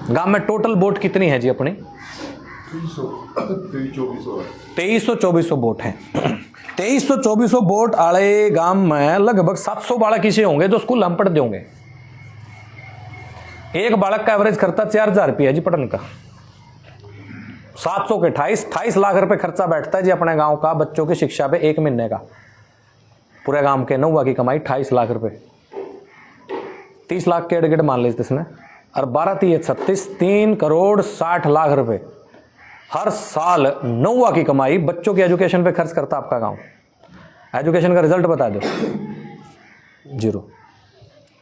गांव में total vote कितनी है जी अपनी? 2300-2400 वोट है। 2300-2400 वोट आले गांव में लगभग 700 बालक ऐसे होंगे जो स्कूल हम पढ़ते होंगे। एक बालक का एवरेज खर्चा 4000 रुपया है जी पढ़ने का। 700 के 28 लाख रुपए खर्चा बैठता है जी अपने गांव का बच्चों की शिक्षा पे एक महीने का। पूरे गांव के 9 की कमाई 28 लाख रुपए, 30 लाख के एडगेट मान लीजिए इसमें, और 12-36 3,60,00,000 रुपए हर साल 9 की कमाई बच्चों की एजुकेशन पे खर्च करता आपका गांव। एजुकेशन का रिजल्ट बता दो, 0।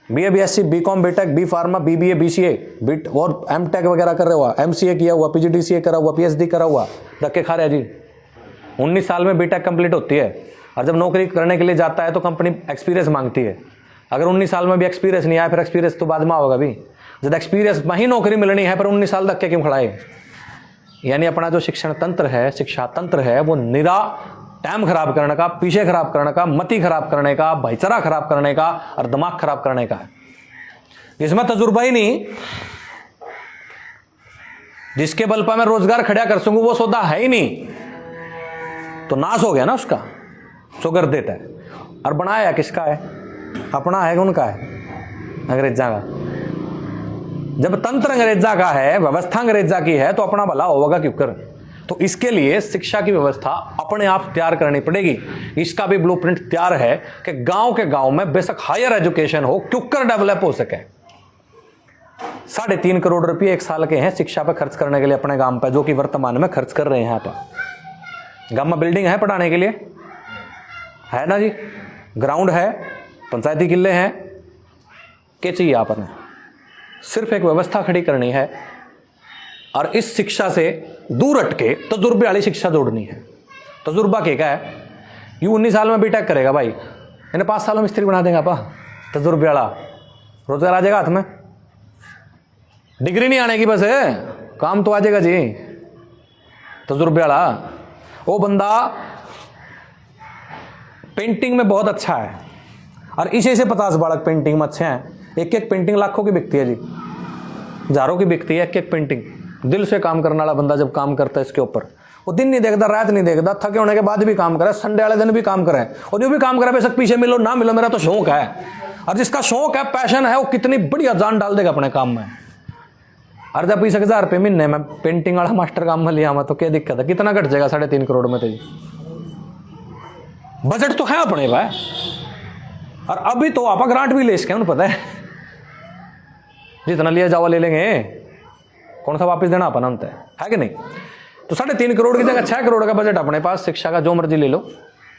BA BSc BCom BTech B pharma BBA BCA बीट और MTech वगैरह कर रहे हुआ, MCA किया हुआ, PGDCA करा हुआ, PhD करा हुआ, धक्के खा रहे जी। 19 साल में BTech कंप्लीट होती है और जब नौकरी करने के लिए जाता है तो कंपनी एक्सपीरियंस मांगती है। अगर 19 साल में भी एक्सपीरियंस नहीं आया फिर एक्सपीरियंस तो बाद में होगा भी। जब एक्सपीरियंस में ही नौकरी मिलनी है पर 19 साल तक के क्यों खड़ा है? यानी अपना जो शिक्षण तंत्र है, शिक्षा तंत्र है, वो निरा टाइम खराब करने का, पीछे खराब करने का, मति खराब करने का, भाईचारा खराब करने का और दिमाग खराब करने का है। इसमें तजुर्बा ही नहीं, जिसके बल पर मैं रोजगार खड़ा कर सकूं वो सौदा है ही नहीं, तो नाश हो गया ना उसका। शुगर देता है। और बनाया किसका है? अपना है कि उनका है? अंग्रेजा का। जब तंत्र अंग्रेजा का है, व्यवस्था अंग्रेजा की है, तो अपना भला होगा क्यों कर? तो इसके लिए शिक्षा की व्यवस्था अपने आप तैयार करनी पड़ेगी। इसका भी ब्लूप्रिंट तैयार है कि गांव के गांव में बेशक हायर एजुकेशन हो, क्यों कर डेवलप हो सके। 3.5 करोड़ रुपए एक साल के हैं शिक्षा पर खर्च करने के लिए अपने गांव पर, जो कि वर्तमान में खर्च कर रहे हैं। आप गांव में बिल्डिंग है पढ़ाने के लिए, है ना जी, ग्राउंड है, पंचायती किले हैं, क्या चाहिए आपने? सिर्फ एक व्यवस्था खड़ी करनी है और इस शिक्षा से दूर हटके तजुर्बे वाली शिक्षा जोड़नी है। तजुर्बा क्या है? ये 19 साल में बीटेक करेगा भाई, इन्हें 5 सालों में मिस्त्री बना देगा आपा। तजुर्बे वाला रोजगार आ जाएगा हाथ में, डिग्री नहीं आने की बस है, काम तो आ जाएगा जी। तजुर्बे वाला वो बंदा पेंटिंग में बहुत अच्छा है और इसे से 50 बालक पेंटिंग में अच्छे हैं। एक पेंटिंग लाखों की बिकती है जी, हजारों की बिकती है एक पेंटिंग। दिल से काम करने वाला बंदा जब काम करता है इसके ऊपर, वो दिन नहीं देखता, रात नहीं देखता, थके होने के बाद भी काम करे, संडे वाले दिन भी काम करे, और जो भी काम करे बेशक पीछे मिलो ना मिलो, मेरा तो शौक है। और जिसका शौक है, पैशन है, वो कितनी बढ़िया जान डाल देगा अपने काम में। और जब 20,000 रुपये महीने में पेंटिंग वाला मास्टर काम में लिया, तो क्या दिक्कत है? कितना घट जाएगा 3.5 करोड़ में? तो बजट तो है अपने पास, और अभी तो आप ग्रांट भी ले सके, उन्हें पता है जितना लिया जावा ले लेंगे, कौन सा वापस देना अपन अंत है कि नहीं? तो 3.5 करोड़ की जगह 6 करोड़ का बजट अपने पास, शिक्षा का जो मर्जी ले लो,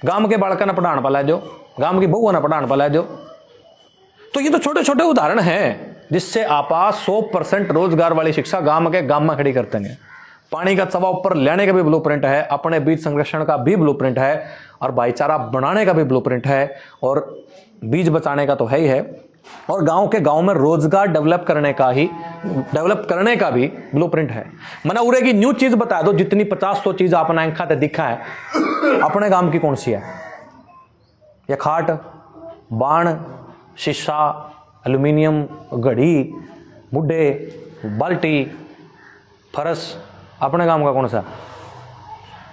गांव के बालका ने पढ़ाने पला दो, गांव की बहुआ ने पढ़ाने पला दो। तो ये तो छोटे छोटे उदाहरण हैं जिससे आप 100% रोजगार वाली शिक्षा गांव में खड़ी करते हैं। पानी का चवा ऊपर लेने का भी ब्लूप्रिंट है, अपने बीज संरक्षण का भी ब्लूप्रिंट है, और भाईचारा बनाने का भी ब्लूप्रिंट है, और बीज बचाने का तो है ही है, और गांव के गांव में रोजगार डेवलप करने का भी ब्लूप्रिंट है। मना उरे की न्यू चीज बता दो, जितनी 50-100 चीज आपने आंखा ते दिखा है, अपने गांव की कौन सी है? या खाट, बाण, शीशा, एल्यूमिनियम, घड़ी, बुड्ढे, बाल्टी, फरस, अपने गांव का कौन सा?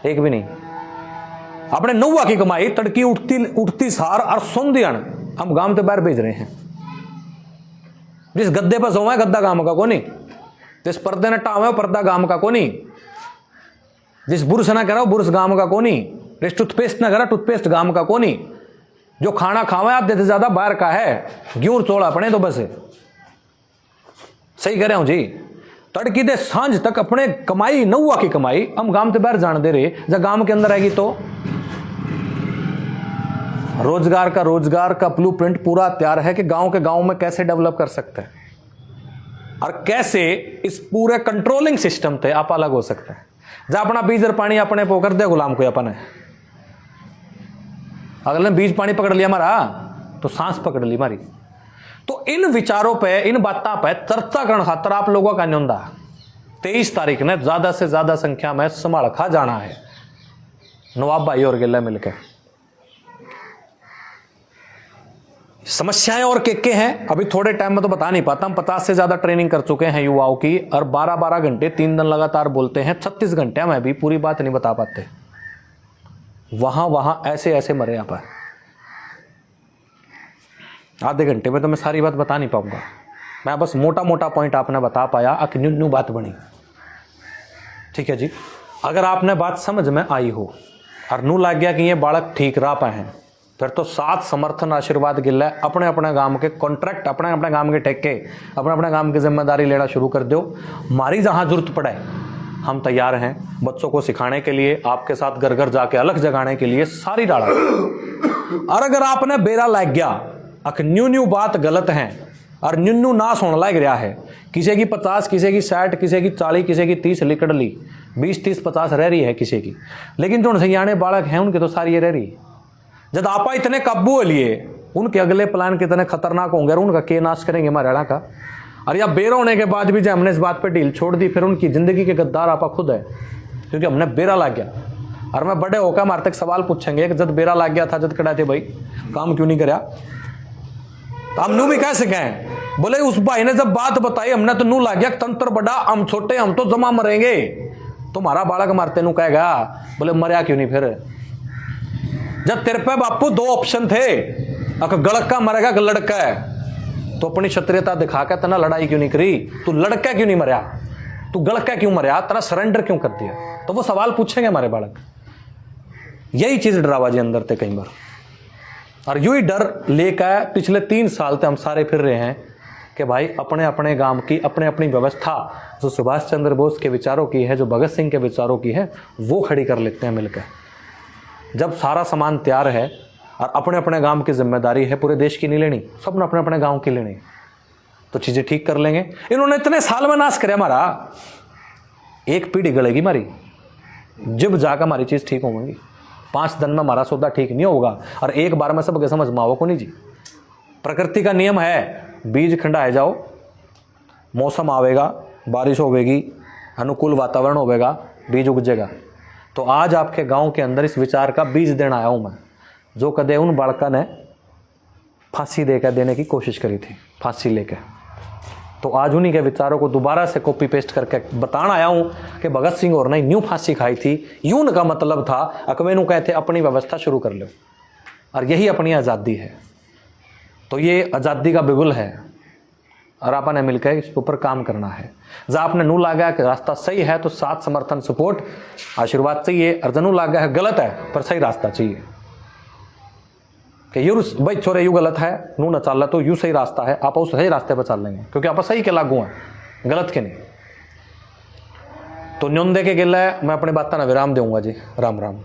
एक भी नहीं। अपने 9 की कमाई तड़की उठती सार और सोंदियन हम गांव के बाहर भेज रहे हैं। जिस गद्दे पर सोवा है गद्दा गांव का कोनी, जिस पर्दे ने टावा है पर्दा गांव का कोनी, जिस बुरस ना करा बुरस गांव का कोनी, जिस टूथपेस्ट ना करा टूथपेस्ट गांव का कोनी, जो खाना खावा आधे से ज्यादा बाहर का है, ग्यूर चोड़ा अपने तो बस है। सही कह रहा हूं जी। तड़की दे सांझ तक अपने कमाई 9 की कमाई हम गांव से बाहर जान दे रहे, जब गांव के अंदर आएगी तो रोजगार का ब्लूप्रिंट पूरा तैयार है कि गांव के गांव में कैसे डेवलप कर सकते हैं और कैसे इस पूरे कंट्रोलिंग सिस्टम से आप अलग हो सकते हैं। जब अपना बीज और पानी अपने को कर दे गुलाम को, अपने अगले बीज पानी पकड़ लिया हमारा तो सांस पकड़ ली हमारी। तो इन विचारों पे, इन बातों पे चर्चा करने खातर आप लोगों का न्योंदा 23 तारीख ने ज्यादा से ज्यादा संख्या में समालखा जाना है, नवाब भाई और गिल्ला मिलकर। समस्याएं और के हैं अभी थोड़े टाइम में तो बता नहीं पाता। हम 50 से ज्यादा ट्रेनिंग कर चुके हैं युवाओं की, और 12-12 घंटे 3 दिन लगातार बोलते हैं। 36 घंटे में भी पूरी बात नहीं बता पाते। वहां ऐसे ऐसे मरे आप, आधे घंटे में तो मैं सारी बात बता नहीं पाऊंगा। मैं बस मोटा मोटा पॉइंट आपने बता पाया, अक न्यू न्यू बात बनी। ठीक है जी, अगर आपने बात समझ में आई हो और नू लग गया कि ये बालक ठीक राह पे हैं, फिर तो साथ समर्थन आशीर्वाद गिल्ला अपने अपने गांव के कॉन्ट्रैक्ट, अपने अपने गांव के ठेके, अपने अपने गांव की जिम्मेदारी लेना शुरू कर दो। हमारी जहां जरूरत पड़े हम तैयार हैं, बच्चों को सिखाने के लिए, आपके साथ घर घर जाके अलग जगाने के लिए सारी डाला। और अगर आपने बेरा लग गया अक न्यू न्यू बात गलत है और न्यू न्यू नाश होने लग रहा है, किसी की 50, किसी की 60, किसी की 40, किसी की 30 लिकड़ ली, 20, 30, 50 रह रही है किसी की, लेकिन जो सयाने बालक हैं उनके तो सारी ये रह रही। जब आपा इतने काबू हो लिए, उनके अगले प्लान कितने खतरनाक होंगे और उनका के नाश करेंगे हमारे अड़ा का। और या बेरा होने के बाद भी जब हमने इस बात पे ढील छोड़ दी, फिर उनकी जिंदगी के गद्दार आपा खुद है, क्योंकि हमने बेरा लग गया। और मैं बड़े होकर हमारे तक सवाल पूछेंगे कि जब बेरा लग गया था, जब कड़ा थे भाई काम क्यों नहीं करा, तो हम नू भी कह सकें। बोले उस भाई ने जब बात बताई हमने तो नू लग गया तंत्र बड़ा, हम छोटे, हम तो जमा मरेंगे। तुम्हारा बालक मारते नू कहेगा, बोले मरिया क्यों नहीं फिर? जब तेरे पे बापू 2 ऑप्शन थे, अगर गड़का मरेगा कि लड़का है, तो अपनी क्षत्रियता दिखा के तना लड़ाई क्यों नहीं करी? तू लड़का क्यों नहीं मरिया? तू गड़का क्यों मरिया? तना सरेंडर क्यों कर दिया? तो वो सवाल पूछेंगे हमारे बालक। यही चीज डरावा जी अंदर थे कई बार, और यू ही डर लेकर पिछले 3 साल से हम सारे फिर रहे हैं कि भाई अपने अपने गांव की अपने अपनी व्यवस्था जो सुभाष चंद्र बोस के विचारों की है, जो भगत सिंह के विचारों की है, वो खड़ी कर लेते हैं मिलकर। जब सारा सामान तैयार है और अपने अपने गांव की जिम्मेदारी है, पूरे देश की नहीं लेनी, सब ने अपने अपने गांव की लेनी, तो चीजें ठीक कर लेंगे। इन्होंने इतने साल में नाश करे हमारा, एक पीढ़ी गलेगी हमारी, जब जाकर हमारी चीज ठीक होगी। 5 दिन में हमारा सौदा ठीक नहीं होगा, और एक बार में सबके समझ में आओ को नहीं जी। प्रकृति का नियम है, बीज खंडाए जाओ, मौसम आवेगा, बारिश होगी, अनुकूल वातावरण होगा, बीज उगजेगा। तो आज आपके गांव के अंदर इस विचार का बीज देना आया हूं मैं, जो कदे उन बालका ने फांसी देकर देने की कोशिश करी थी, फांसी लेकर। तो आज उन्हीं के विचारों को दोबारा से कॉपी पेस्ट करके बताना आया हूं कि भगत सिंह और ने न्यू फांसी खाई थी। यूं उनका मतलब था अकमेनू कहते अपनी व्यवस्था शुरू कर लो, और यही अपनी आज़ादी है। तो ये आज़ादी का बिगुल है, और आपने ने मिलकर इसके ऊपर काम करना है। जब आपने नू लागा कि रास्ता सही है तो साथ समर्थन सपोर्ट आशीर्वाद चाहिए, और जनू लागा है गलत है पर सही रास्ता चाहिए कि यू भाई छोरे यू गलत है, नू न चल तो यू सही रास्ता है, आप उस सही रास्ते पर चल लेंगे, क्योंकि आप सही के लागू हैं, गलत के नहीं। तो न्योंदे के गिला मैं अपनी बात ना विराम दूंगा जी। राम राम।